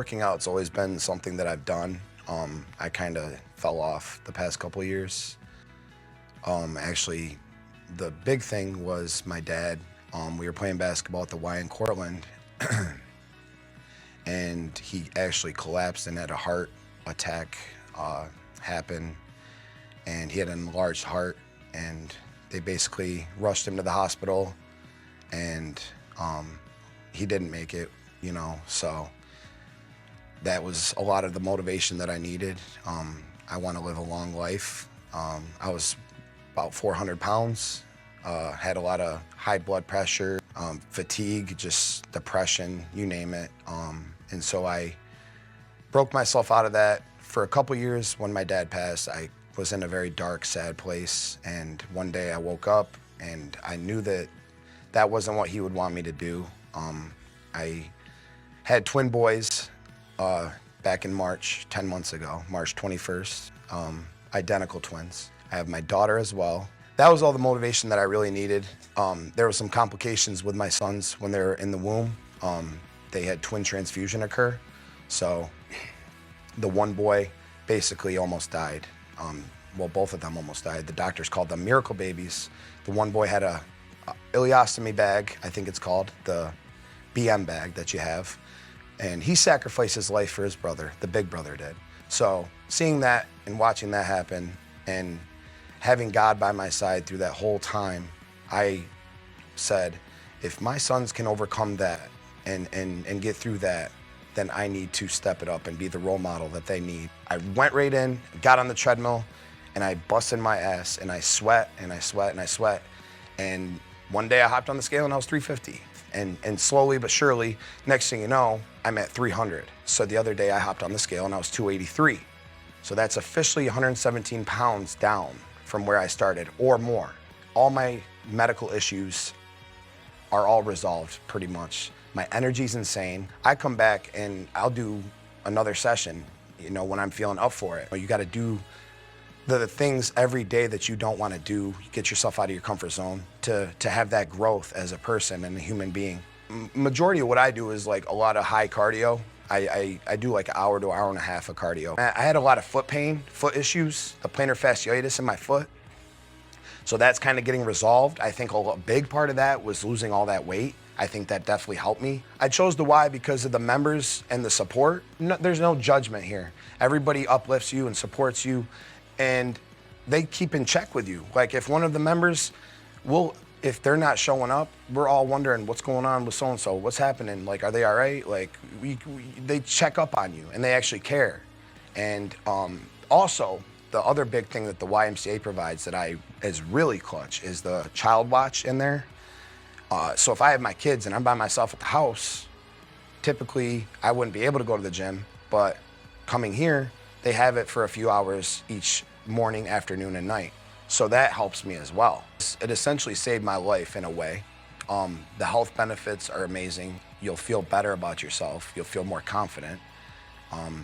Working out's always been something that I've done. I kind of fell off the past couple of years. Actually, the big thing was my dad. We were playing basketball at the Y in Cortland, and he actually collapsed and had a heart attack happen, and he had an enlarged heart, and they basically rushed him to the hospital, and he didn't make it, you know, so that was a lot of the motivation that I needed. I want to live a long life. I was about 400 pounds, had a lot of high blood pressure, fatigue, just depression, you name it. And so I broke myself out of that. For a couple years when my dad passed, I was in a very dark, sad place. And one day I woke up and I knew that that wasn't what he would want me to do. I had twin boys back in March, 10 months ago, March 21st, identical twins. I have my daughter as well. That was all the motivation that I really needed. There were some complications with my sons when they were in the womb. They had twin transfusion occur. So the one boy basically almost died. Well, both of them almost died. The doctors called them miracle babies. The one boy had a ileostomy bag, I think it's called, the BM bag that you have. And he sacrificed his life for his brother, the big brother did. So seeing that and watching that happen and having God by my side through that whole time, I said, if my sons can overcome that and get through that, then I need to step it up and be the role model that they need. I went right in, got on the treadmill, and I busted my ass, and I sweat, and I sweat, and I sweat. And one day I hopped on the scale and I was 350. And slowly but surely, next thing you know, I'm at 300. So the other day I hopped on the scale and I was 283. So that's officially 117 pounds down from where I started or more. All my medical issues are all resolved pretty much. My energy's insane. I come back and I'll do another session, you know, when I'm feeling up for it. You gotta do the things every day that you don't want to do, get yourself out of your comfort zone to have that growth as a person and a human being. Majority of what I do is like a lot of high cardio. I do like an hour to hour and a half of cardio. I had a lot of foot pain, foot issues, the plantar fasciitis in my foot. So that's kind of getting resolved. I think a big part of that was losing all that weight. I think that definitely helped me. I chose the Y because of the members and the support. No, there's no judgment here. Everybody uplifts you and supports you, and they keep in check with you. Like if one of the members if they're not showing up, we're all wondering what's going on with so-and-so, what's happening, like are they all right? Like they check up on you and they actually care. And also, the other big thing that the YMCA provides that is really clutch is the child watch in there. So if I have my kids and I'm by myself at the house, typically I wouldn't be able to go to the gym, but coming here, they have it for a few hours each morning, afternoon, and night. So that helps me as well. It essentially saved my life in a way. The health benefits are amazing. You'll feel better about yourself. You'll feel more confident.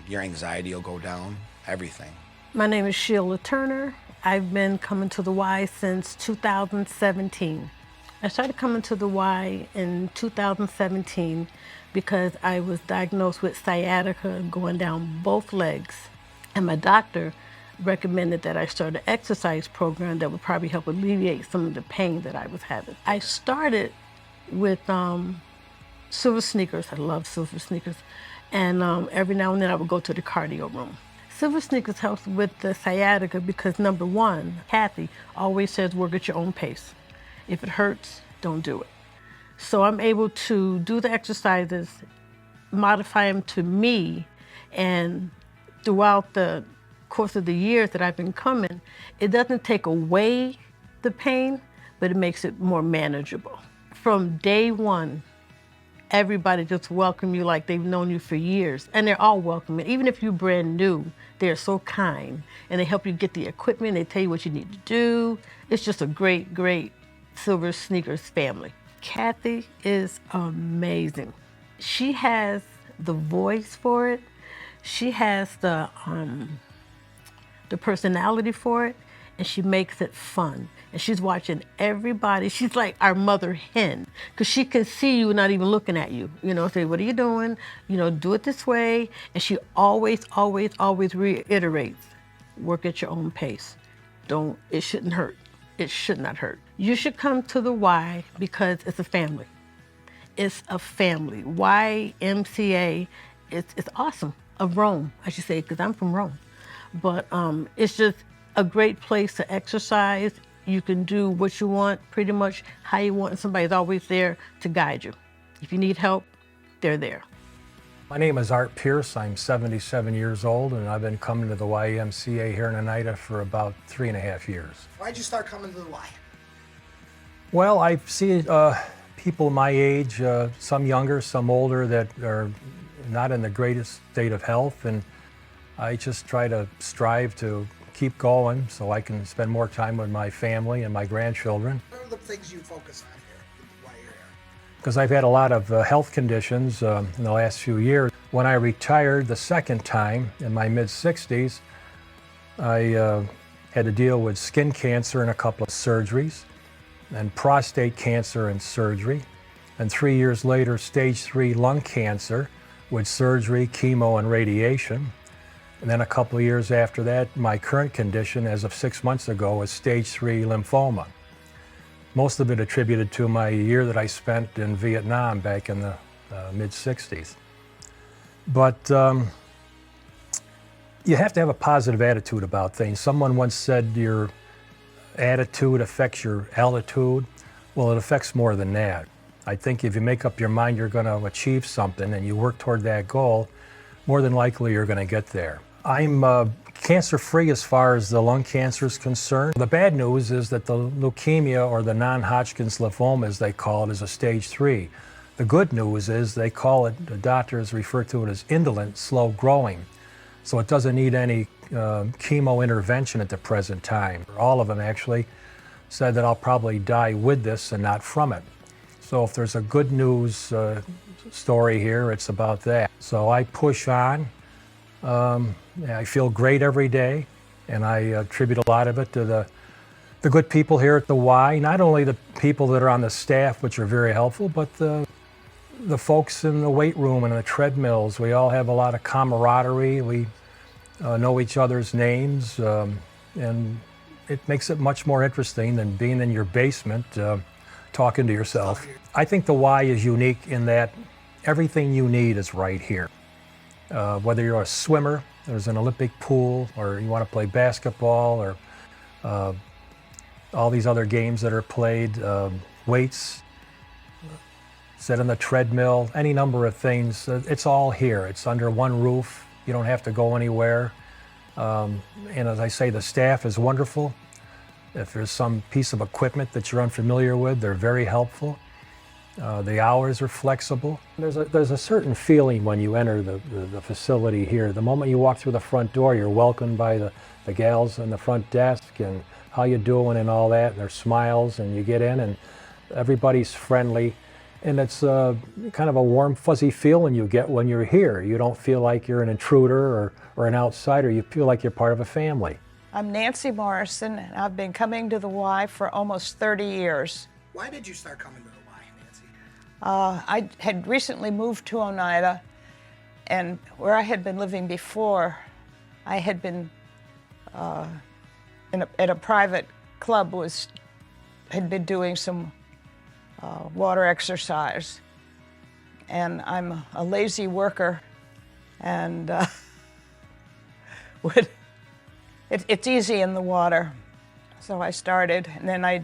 Your anxiety will go down, everything. My name is Sheila Turner. I've been coming to the Y since 2017. I started coming to the Y in 2017 because I was diagnosed with sciatica going down both legs. And my doctor recommended that I start an exercise program that would probably help alleviate some of the pain that I was having. I started with silver sneakers. I love silver sneakers. And every now and then I would go to the cardio room. Silver sneakers helps with the sciatica because number one, Kathy always says work at your own pace. If it hurts, don't do it. So I'm able to do the exercises, modify them to me, and throughout the course of the years that I've been coming, it doesn't take away the pain, but it makes it more manageable. From day one, everybody just welcomes you like they've known you for years, and they're all welcoming. Even if you're brand new, they're so kind, and they help you get the equipment, they tell you what you need to do. It's just a great, great Silver Sneakers family. Kathy is amazing. She has the voice for it. She has the personality for it, and she makes it fun. And she's watching everybody. She's like our mother hen, because she can see you not even looking at you. You know, say, what are you doing? You know, do it this way. And she always, always, always reiterates, work at your own pace. It shouldn't hurt. It should not hurt. You should come to the Y because it's a family. It's a family. YMCA, it's awesome. Of Rome, I should say, because I'm from Rome. But it's just a great place to exercise. You can do what you want, pretty much how you want, and somebody's always there to guide you. If you need help, they're there. My name is Art Pierce. I'm 77 years old, and I've been coming to the YMCA here in Oneida for about 3.5 years. Why'd you start coming to the Y? Well, I see people my age, some younger, some older, that are not in the greatest state of health, and I just try to strive to keep going so I can spend more time with my family and my grandchildren. What are the things you focus on here while you're here? Because I've had a lot of health conditions in the last few years. When I retired the second time in my mid-60s, I had to deal with skin cancer and a couple of surgeries, and prostate cancer and surgery, and 3 years later, stage 3 lung cancer with surgery, chemo, and radiation. And then a couple of years after that, my current condition, as of 6 months ago, is stage 3 lymphoma. Most of it attributed to my year that I spent in Vietnam back in the mid-60s. But you have to have a positive attitude about things. Someone once said your attitude affects your altitude. Well, it affects more than that. I think if you make up your mind you're going to achieve something and you work toward that goal, more than likely you're going to get there. I'm cancer-free as far as the lung cancer is concerned. The bad news is that the leukemia, or the non-Hodgkin's lymphoma as they call it, is a stage 3. The good news is they call it, the doctors refer to it as indolent, slow growing. So it doesn't need any chemo intervention at the present time. All of them actually said that I'll probably die with this and not from it. So if there's a good news story here, it's about that. So I push on. I feel great every day, and I attribute a lot of it to the good people here at the Y. Not only the people that are on the staff, which are very helpful, but the folks in the weight room and the treadmills. We all have a lot of camaraderie. We know each other's names, and it makes it much more interesting than being in your basement talking to yourself. I think the Y is unique in that everything you need is right here. Whether you're a swimmer, there's an Olympic pool, or you want to play basketball, or all these other games that are played, weights, sit on the treadmill, any number of things. It's all here. It's under one roof. You don't have to go anywhere. And as I say, the staff is wonderful. If there's some piece of equipment that you're unfamiliar with, they're very helpful. The hours are flexible. There's a certain feeling when you enter the facility here. The moment you walk through the front door, you're welcomed by the gals on the front desk, and how you doing and all that, and their smiles, and you get in and everybody's friendly. And it's kind of a warm, fuzzy feeling you get when you're here. You don't feel like you're an intruder or an outsider. You feel like you're part of a family. I'm Nancy Morrison, and I've been coming to the Y for almost 30 years. Why did you start coming to the Y, Nancy? I had recently moved to Oneida, and where I had been living before, I had been at a private club, had been doing some water exercise. And I'm a lazy worker, and it's easy in the water. So I started, and then I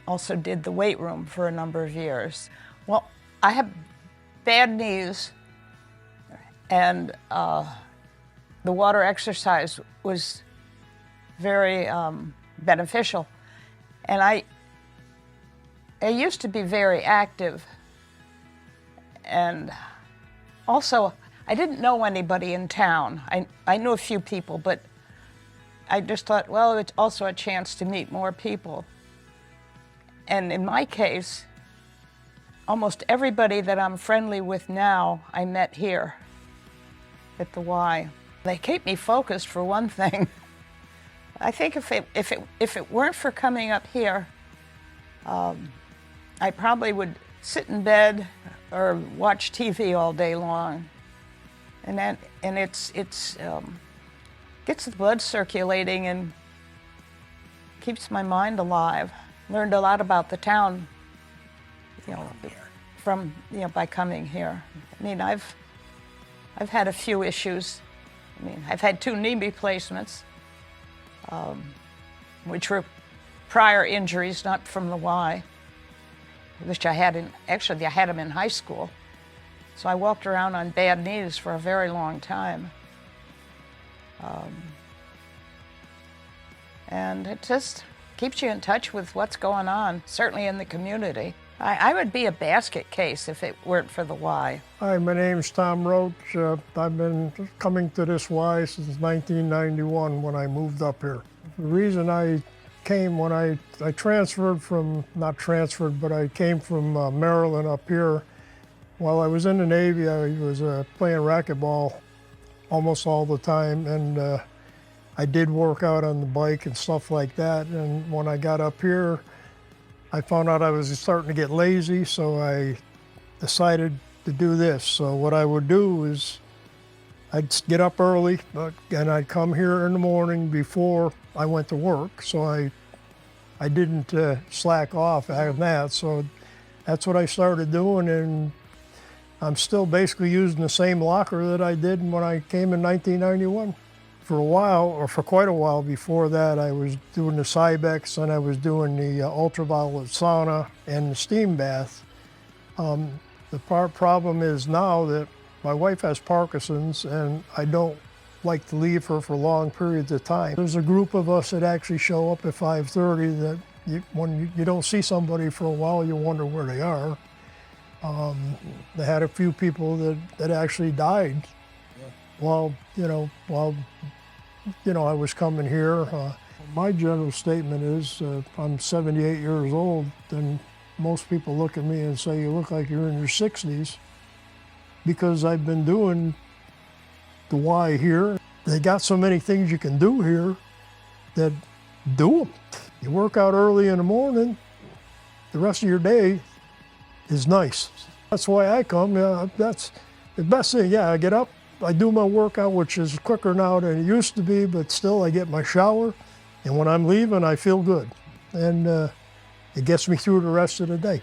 also did the weight room for a number of years. Well, I have bad knees, and the water exercise was very beneficial. And I used to be very active, and also I didn't know anybody in town. I knew a few people, but I just thought, well, it's also a chance to meet more people. And in my case, almost everybody that I'm friendly with now, I met here at the Y. They keep me focused, for one thing. I think if it weren't for coming up here, I probably would sit in bed or watch TV all day long, and it's gets the blood circulating and keeps my mind alive. Learned a lot about the town, by coming here. I mean, I've had a few issues. I mean, I've had 2 knee replacements, which were prior injuries, not from the Y, which I had I had them in high school. So I walked around on bad knees for a very long time. And it just keeps you in touch with what's going on, certainly in the community. I would be a basket case if it weren't for the Y. Hi, my name's Tom Roach. I've been coming to this Y since 1991 when I moved up here. The reason I came when I transferred from, not transferred, but I came from Maryland up here. While I was in the Navy, I was playing racquetball almost all the time, and I did work out on the bike and stuff like that. And when I got up here, I found out I was starting to get lazy, so I decided to do this. So what I would do is I'd get up early, and I'd come here in the morning before I went to work. So I didn't slack off after that. So that's what I started doing, and I'm still basically using the same locker that I did when I came in 1991. For a while, or for quite a while before that, I was doing the Cybex, and I was doing the ultraviolet sauna and the steam bath. The problem is now that my wife has Parkinson's, and I don't like to leave her for long periods of time. There's a group of us that actually show up at 5:30 that when you don't see somebody for a while, you wonder where they are. They had a few people that actually died while I was coming here. My general statement is I'm 78 years old, and most people look at me and say, you look like you're in your 60s, because I've been doing the Y here. They got so many things you can do here that do them. You work out early in the morning, the rest of your day is nice. That's why I come. That's the best thing. Yeah, I get up, I do my workout, which is quicker now than it used to be, but still I get my shower, and when I'm leaving, I feel good. And it gets me through the rest of the day.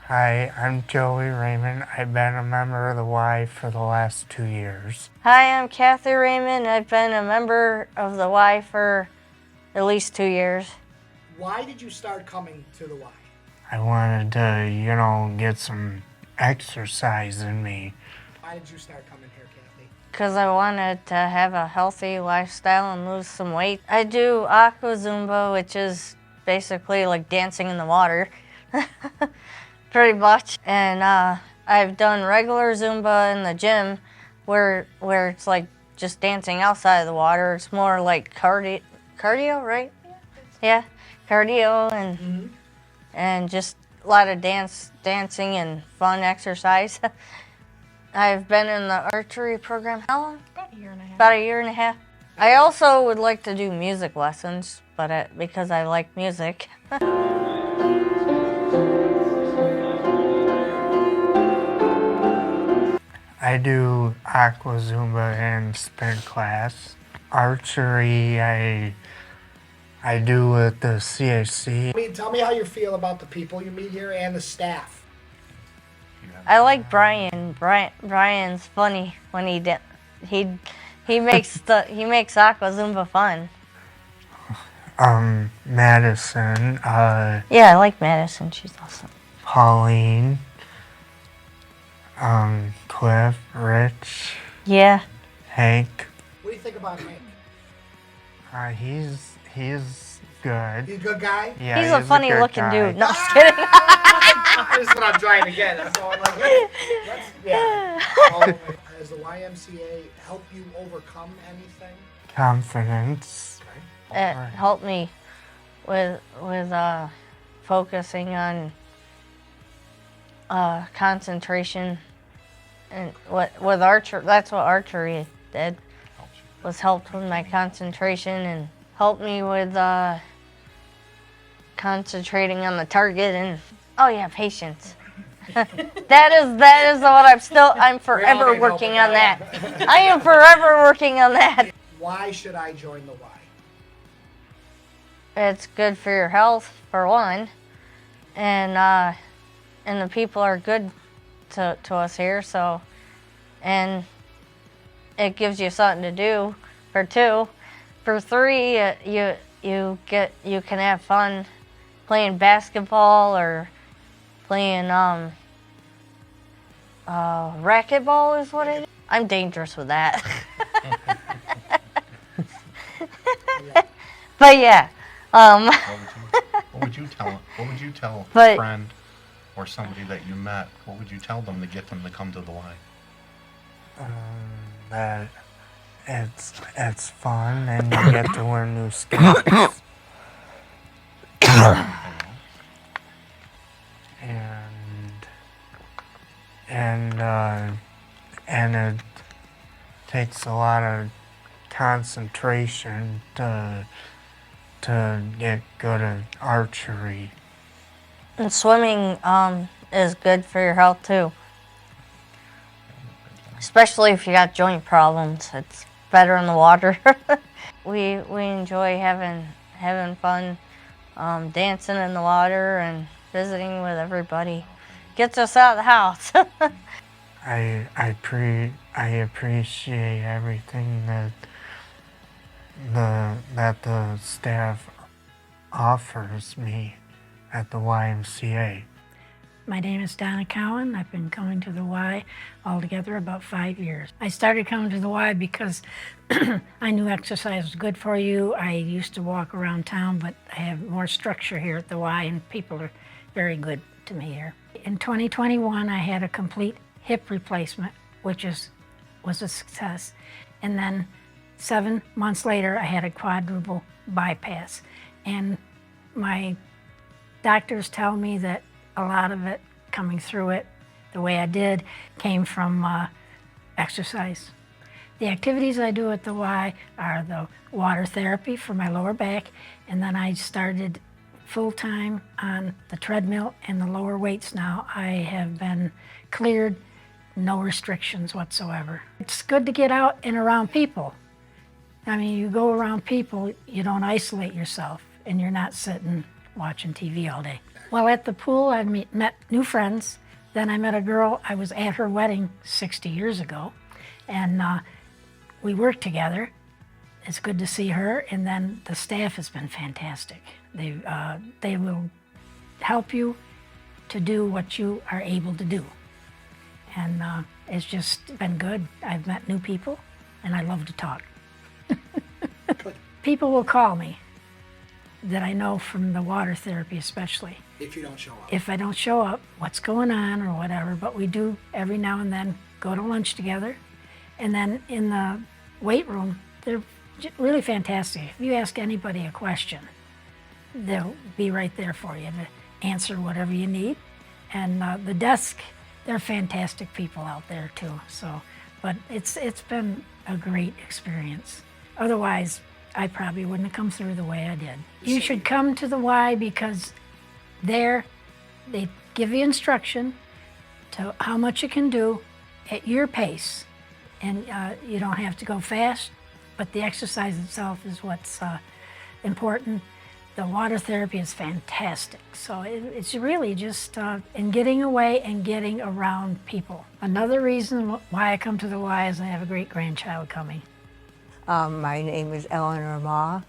Hi, I'm Joey Raymond. I've been a member of the Y for the last 2 years. Hi, I'm Kathy Raymond. I've been a member of the Y for at least 2 years. Why did you start coming to the Y? I wanted to, get some exercise in me. Why did you start coming here, Kathy? Because I wanted to have a healthy lifestyle and lose some weight. I do aqua Zumba, which is basically like dancing in the water, pretty much. And I've done regular Zumba in the gym, where it's like just dancing outside of the water. It's more like cardio, right? Yeah, cardio and just a lot of dancing and fun exercise. I've been in the archery program, how long? About a year and a half. About a year and a half. I also would like to do music lessons, but because I like music. I do aqua Zumba and spin class. Archery, I do with the CAC. Tell me how you feel about the people you meet here and the staff. I like Brian. Brian's funny when he makes aqua Zumba fun. Madison. Yeah, I like Madison. She's awesome. Pauline. Cliff, Rich. Yeah. Hank. What do you think about Hank? He's good. He's a good guy? Yeah, he's a funny good looking guy. dude. No, just kidding. That's what I'm trying to get. That's all I'm like, yeah. Has the YMCA helped you overcome anything? Confidence. It helped me with focusing on concentration, and that's what archery did, was helped with my concentration and help me with concentrating on the target and, oh yeah, patience. that is what I'm forever working on that. I am forever working on that. Why should I join the Y? It's good for your health, for one, and the people are good to us here. So, and it gives you something to do. For two, for three, you can have fun playing basketball or playing racquetball is what it is. I'm dangerous with that. But yeah. What would you tell a friend or somebody that you met? What would you tell them to get them to come to the Y? That it's fun and you get to learn new skills. And it takes a lot of concentration to get good at archery. And swimming is good for your health too. Especially if you got joint problems, it's better in the water. we enjoy having fun, dancing in the water and visiting with everybody. Gets us out of the house. I appreciate everything that the staff offers me at the YMCA. My name is Donna Cowan. I've been coming to the Y altogether about 5 years. I started coming to the Y because I knew exercise was good for you. I used to walk around town, but I have more structure here at the Y, and people are very good to me here. In 2021, I had a complete hip replacement, which was a success. And then 7 months later, I had a quadruple bypass. And my doctors tell me that a lot of it, coming through it the way I did, came from exercise. The activities I do at the Y are the water therapy for my lower back, and then I started full-time on the treadmill and the lower weights now. I have been cleared, no restrictions whatsoever. It's good to get out and around people. I mean, you go around people, you don't isolate yourself, and you're not sitting watching TV all day. Well, at the pool, I met new friends. Then I met a girl, I was at her wedding 60 years ago, and we worked together. It's good to see her, and then the staff has been fantastic. They will help you to do what you are able to do. And it's just been good. I've met new people, and I love to talk. People will call me that I know from the water therapy especially. If you don't show up. If I don't show up, what's going on or whatever, but we do every now and then go to lunch together. And then in the weight room, they're really fantastic. If you ask anybody a question, they'll be right there for you to answer whatever you need. And the desk, they're fantastic people out there too. So, but it's been a great experience. Otherwise, I probably wouldn't have come through the way I did. You should come to the Y because there they give you instruction to how much you can do at your pace. And you don't have to go fast, but the exercise itself is what's important. The water therapy is fantastic. So it's really just in getting away and getting around people. Another reason why I come to the Y is I have a great grandchild coming. My name is Eleanor Ma,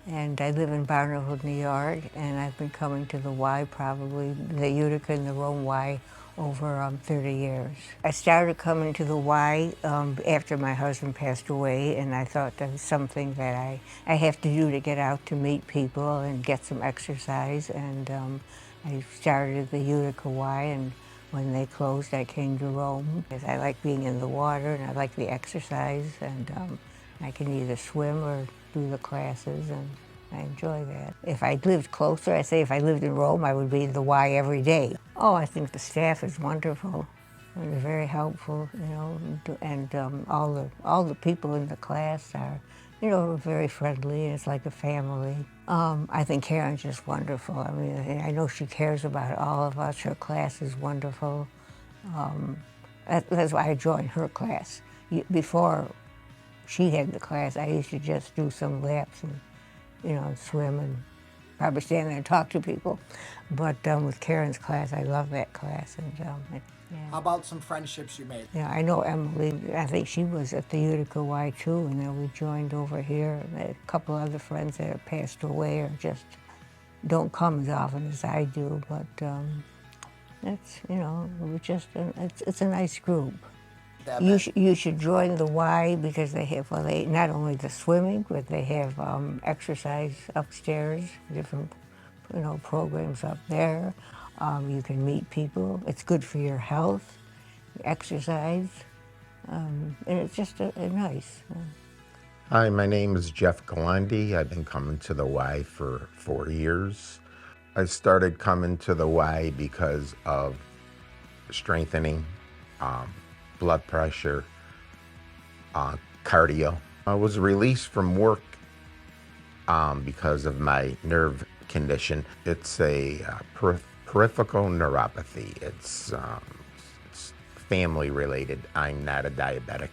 and I live in Barnard, New York, and I've been coming to the Y, probably the Utica and the Rome Y, over 30 years. I started coming to the Y after my husband passed away, and I thought that was something that I have to do to get out to meet people and get some exercise, and I started the Utica Y, and when they closed, I came to Rome. I like being in the water, and I like the exercise, and I can either swim or do the classes, and I enjoy that. If I lived closer, I say if I lived in Rome, I would be in the Y every day. Oh, I think the staff is wonderful. They're very helpful, you know, and all the people in the class are You know, we're very friendly. It's like a family. I think Karen's just wonderful. I mean, I know she cares about all of us. Her class is wonderful. That's why I joined her class. Before she had the class, I used to just do some laps and, you know, swim and probably stand there and talk to people. But with Karen's class, I love that class. And yeah. How about some friendships you made? Yeah, I know Emily. I think she was at the Utica Y too, and then we joined over here. And a couple other friends that have passed away or just don't come as often as I do. But it's, you know, it's a nice group. You should join the Y because they have, well, they not only the swimming, but they have exercise upstairs, different, you know, programs up there. You can meet people. It's good for your health, exercise, and it's just a nice. Hi, my name is Jeff Galandi. I've been coming to the Y for 4 years. I started coming to the Y because of strengthening, blood pressure, cardio. I was released from work because of my nerve condition. It's a peripheral neuropathy. It's family related. I'm not a diabetic.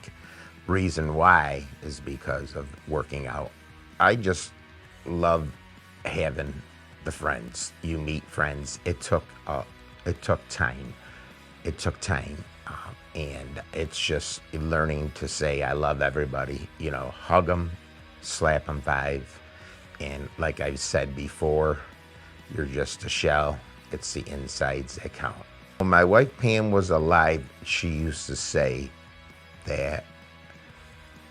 Reason why is because of working out. I just love having the friends. You meet friends. It took time. It took time. And it's just learning to say I love everybody, you know, hug them, slap them 5. And like I've said before, you're just a shell. It's the insides that count. When my wife Pam was alive, she used to say that,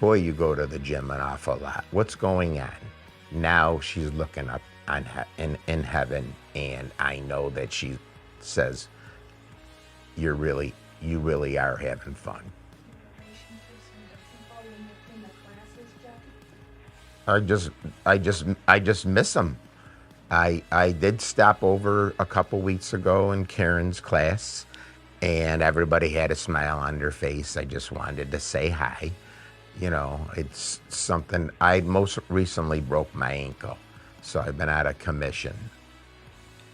boy, you go to the gym an awful lot. What's going on? Now she's looking up in heaven, and I know that she says, you really are having fun. I just miss them. I did stop over a couple weeks ago in Karen's class, and everybody had a smile on their face. I just wanted to say hi. You know, it's something. I most recently broke my ankle, so I've been out of commission.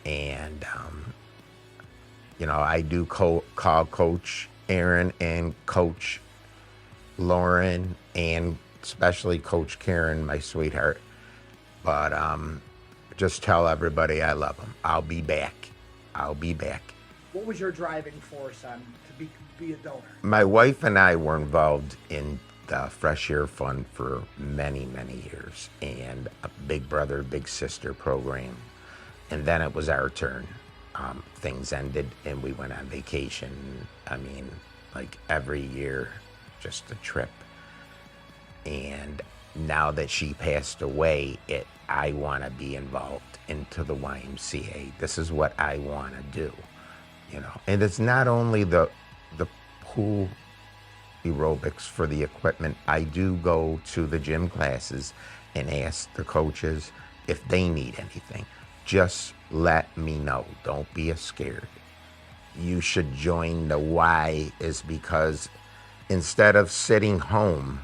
And you know, I do call Coach Aaron and Coach Lauren and especially Coach Karen, my sweetheart. But just tell everybody I love them. I'll be back. I'll be back. What was your driving force on to be a donor? My wife and I were involved in the Fresh Air Fund for many, many years, and a Big Brother, Big Sister program. And then it was our turn. Things ended and we went on vacation. I mean, like every year, just a trip. And now that she passed away, I want to be involved into the YMCA. This is what I want to do, you know. And it's not only the pool aerobics for the equipment. I do go to the gym classes and ask the coaches if they need anything. Just let me know. Don't be scared. You should join the Y is because instead of sitting home,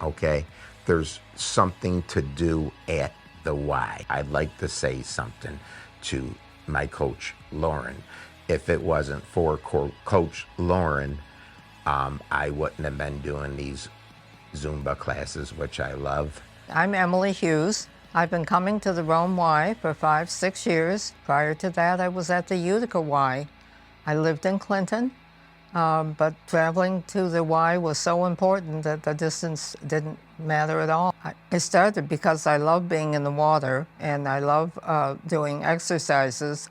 okay, there's something to do at the Y. I'd like to say something to my coach, Lauren. If it wasn't for Coach Lauren, I wouldn't have been doing these Zumba classes, which I love. I'm Emily Hughes. I've been coming to the Rome Y for 5-6 years. Prior to that, I was at the Utica Y. I lived in Clinton, but traveling to the Y was so important that the distance didn't matter at all. I started because I love being in the water, and I love doing exercises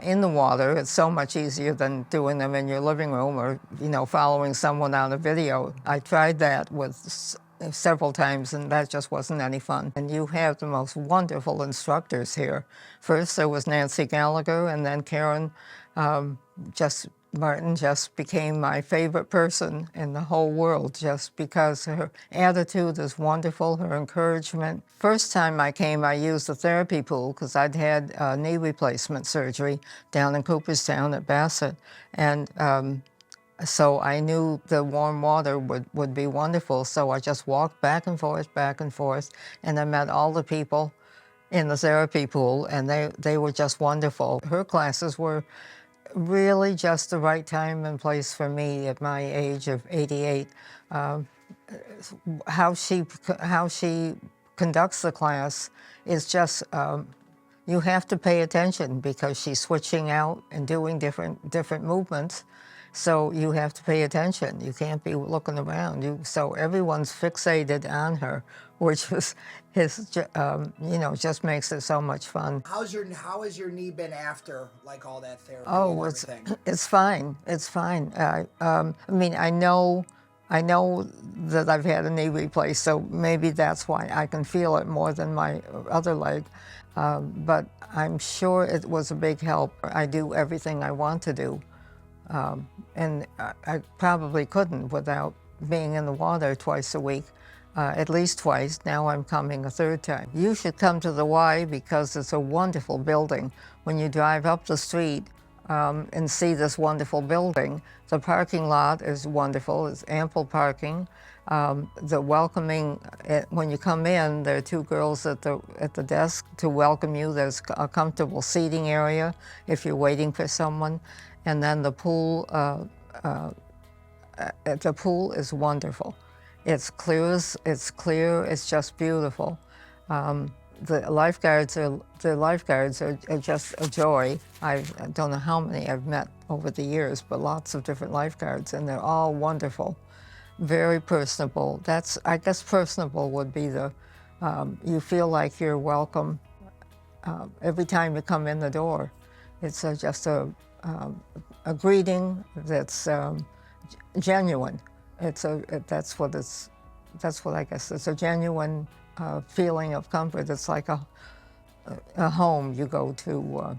in the water. It's so much easier than doing them in your living room or, you know, following someone on a video. I tried that with several times, and that just wasn't any fun. And you have the most wonderful instructors here. First there was Nancy Gallagher, and then Karen Martin just became my favorite person in the whole world just because her attitude is wonderful, her encouragement. First time I came, I used the therapy pool because I'd had knee replacement surgery down in Cooperstown at Bassett. And So I knew the warm water would be wonderful. So I just walked back and forth, and I met all the people in the therapy pool, and they were just wonderful. Her classes were really just the right time and place for me at my age of 88. How she conducts the class is just you have to pay attention because she's switching out and doing different movements. So you have to pay attention. You can't be looking around. So everyone's fixated on her, which just makes it so much fun. How has your knee been after like all that therapy? Oh, and everything? it's fine. It's fine. I mean, I know that I've had a knee replaced, so maybe that's why I can feel it more than my other leg. But I'm sure it was a big help. I do everything I want to do. And I probably couldn't without being in the water twice a week, at least twice. Now I'm coming a third time. You should come to the Y because it's a wonderful building. When you drive up the street and see this wonderful building, the parking lot is wonderful. It's ample parking. The welcoming, when you come in, there are two girls at the desk to welcome you. There's a comfortable seating area if you're waiting for someone. And then the pool is wonderful. It's clear, it's just beautiful. The lifeguards are just a joy. I don't know how many I've met over the years, but lots of different lifeguards, and they're all wonderful, very personable. I guess personable would be you feel like you're welcome every time you come in the door. It's just a greeting that's genuine. That's what I guess. It's a genuine feeling of comfort. It's like a home you go to